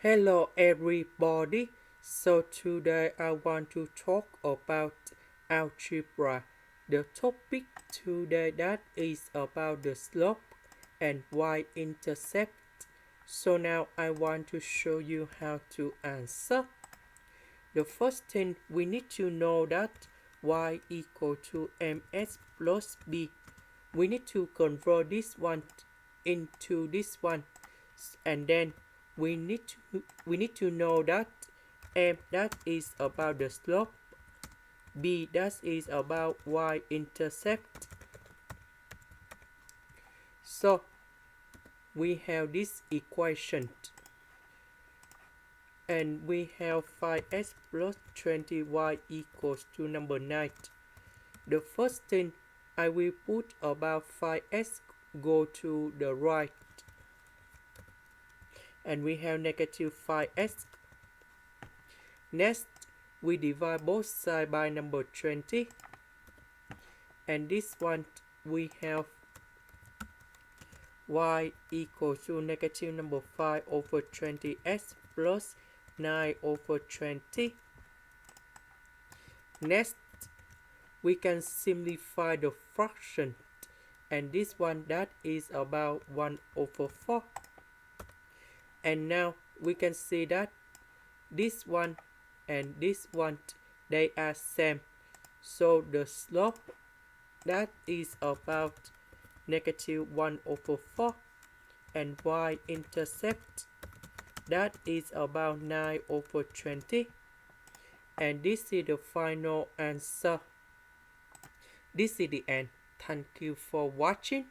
Hello everybody. So today I want to talk about algebra. The topic today that is about the slope and y-intercept. So now I want to show you how to answer. The first thing we need to know that y equal to ms plus b. We need to convert this one into this one, and then we need to know that m that is about the slope, b that is about y-intercept. So we have this equation, and we have 5x plus 20y equals to number 9. The first thing I will put about 5x go to the right, and we have negative 5x. Next, we divide both sides by number 20, and this one we have y equals to negative number 5 over 20x plus 9 over 20. Next, we can simplify the fraction, and this one that is about 1 over 4. And now we can see that this one and this one, they are same. So the slope that is about negative 1 over 4, and y-intercept that is about 9 over 20. And this is the final answer. This is the end. Thank you for watching.